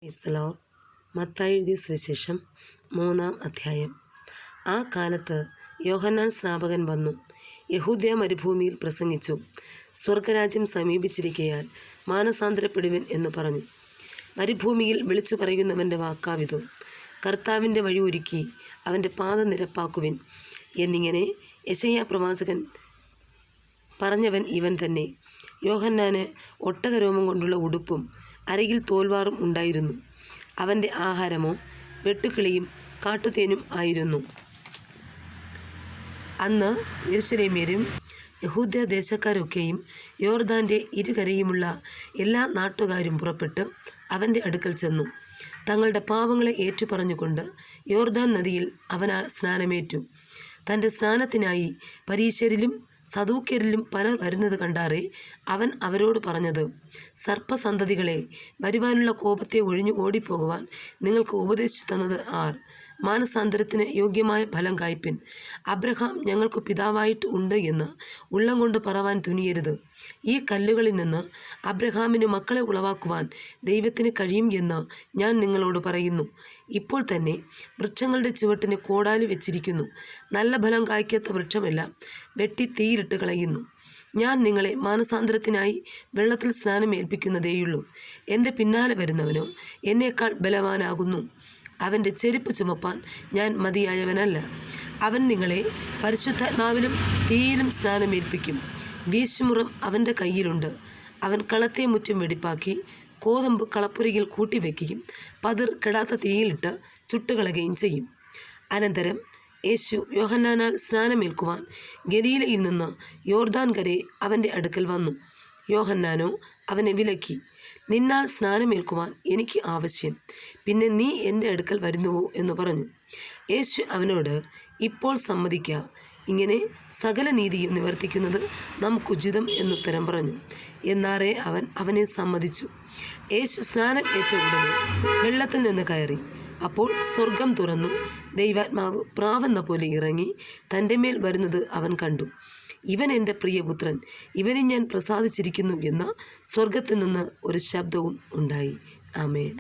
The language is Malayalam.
Praise the Lord. മത്തായി എഴുതിയ സുവിശേഷം 3-ാം അധ്യായം. ആ കാലത്ത് യോഹന്നാൻ സ്നാപകൻ വന്നു യഹൂദ്യ മരുഭൂമിയിൽ പ്രസംഗിച്ചു, സ്വർഗരാജ്യം സമീപിച്ചിരിക്കയാൽ മാനസാന്തരപ്പെടുവിൻ എന്ന് പറഞ്ഞു. മരുഭൂമിയിൽ വിളിച്ചു പറയുന്നവൻ്റെ വാക്കാവിതു, കർത്താവിൻ്റെ വഴി ഒരുക്കി അവൻ്റെ പാത നിരപ്പാക്കുവിൻ എന്നിങ്ങനെ യെശയ്യാ പ്രവാചകൻ പറഞ്ഞവൻ ഇവൻ തന്നെ. യോഹന്നാന് ഒട്ടകരോമം കൊണ്ടുള്ള ഉടുപ്പും അരയിൽ തോൽവാറും ഉണ്ടായിരുന്നു. അവൻ്റെ ആഹാരമോ വെട്ടുക്കിളിയും കാട്ടുതേനും ആയിരുന്നു. അന്ന് യെരൂശലേമ്യരും യഹൂദ്യ ദേശക്കാരൊക്കെയും യോർദാൻ്റെ ഇരുകരയുമുള്ള എല്ലാ നാട്ടുകാരും പുറപ്പെട്ട് അവൻ്റെ അടുക്കൽ ചെന്നു. തങ്ങളുടെ പാപങ്ങളെ ഏറ്റുപറഞ്ഞുകൊണ്ട് യോർദാൻ നദിയിൽ അവനാൽ സ്നാനമേറ്റു. തൻ്റെ സ്നാനത്തിനായി പരീശരിലും സദൂക്യരിലും പലർ വരുന്നത് കണ്ടാറേ അവൻ അവരോട് പറഞ്ഞത്, സർപ്പസന്തതികളെ, വരുവാനുള്ള കോപത്തെ ഒഴിഞ്ഞു ഓടിപ്പോകുവാൻ നിങ്ങൾക്ക് ഉപദേശിച്ചു തന്നത് ആർ? മാനസാന്തരത്തിന് യോഗ്യമായ ഫലം കായ്പിൻ. അബ്രഹാം ഞങ്ങൾക്ക് പിതാവായിട്ട് ഉണ്ട് എന്ന് ഉള്ളം കൊണ്ട് പറവാൻ തുനിയരുത്. ഈ കല്ലുകളിൽ നിന്ന് അബ്രഹാമിന് മക്കളെ ഉളവാക്കുവാൻ ദൈവത്തിന് കഴിയും എന്ന് ഞാൻ നിങ്ങളോട് പറയുന്നു. ഇപ്പോൾ തന്നെ വൃക്ഷങ്ങളുടെ ചുവട്ടിന് കോടാലി വെച്ചിരിക്കുന്നു. നല്ല ഫലം കായ്ക്കാത്ത വൃക്ഷമെല്ലാം വെട്ടി തീയിലിട്ട് കളയുന്നു. ഞാൻ നിങ്ങളെ മാനസാന്തരത്തിനായി വെള്ളത്തിൽ സ്നാനം ഏൽപ്പിക്കുന്നതേയുള്ളൂ. എൻ്റെ പിന്നാലെ വരുന്നവനോ എന്നേക്കാൾ ബലവാനാകുന്നു. അവൻ്റെ ചെരുപ്പ് ചുമപ്പാൻ ഞാൻ മതിയായവനല്ല. അവൻ നിങ്ങളെ പരിശുദ്ധാത്മാവിലും തീയിലും സ്നാനമേൽപ്പിക്കും. വീശുമുറം അവൻ്റെ കയ്യിലുണ്ട്. അവൻ കളത്തെ മുറ്റും വെടിപ്പാക്കി കോതമ്പ് കളപ്പുരയിൽ കൂട്ടിവെക്കുകയും പതിർ കെടാത്ത തീയിലിട്ട് ചുട്ടുകളയുകയും ചെയ്യും. അനന്തരം യേശു യോഹന്നാനാൽ സ്നാനമേൽക്കുവാൻ ഗലീലയിൽ നിന്ന് യോർദാൻ കരെ അവൻ്റെ അടുക്കൽ വന്നു. യോഹന്നാനോ അവനെ വിലക്കി, നിന്നാൽ സ്നാനമേൽക്കുവാൻ എനിക്ക് ആവശ്യം, പിന്നെ നീ എൻ്റെ അടുക്കൽ വരുന്നുവോ എന്ന് പറഞ്ഞു. യേശു അവനോട്, ഇപ്പോൾ സമ്മതിക്ക, ഇങ്ങനെ സകല നീതിയും നിവർത്തിക്കുന്നത് നമുക്കുചിതം എന്നുത്തരം പറഞ്ഞു. എന്നാറേ അവൻ അവനെ സമ്മതിച്ചു. യേശു സ്നാനം ഏറ്റ ഉടനെ വെള്ളത്തിൽ നിന്ന് കയറി. അപ്പോൾ സ്വർഗം തുറന്നു, ദൈവാത്മാവ് പ്രാവെന്ന പോലെ ഇറങ്ങി തൻ്റെ മേൽ വരുന്നത് അവൻ കണ്ടു. ഇവൻ എൻ്റെ പ്രിയപുത്രൻ, ഇവനെ ഞാൻ പ്രസാദിച്ചിരിക്കുന്നു എന്ന സ്വർഗത്തിൽ നിന്ന് ഒരു ശബ്ദവും ഉണ്ടായി. ആമേൻ.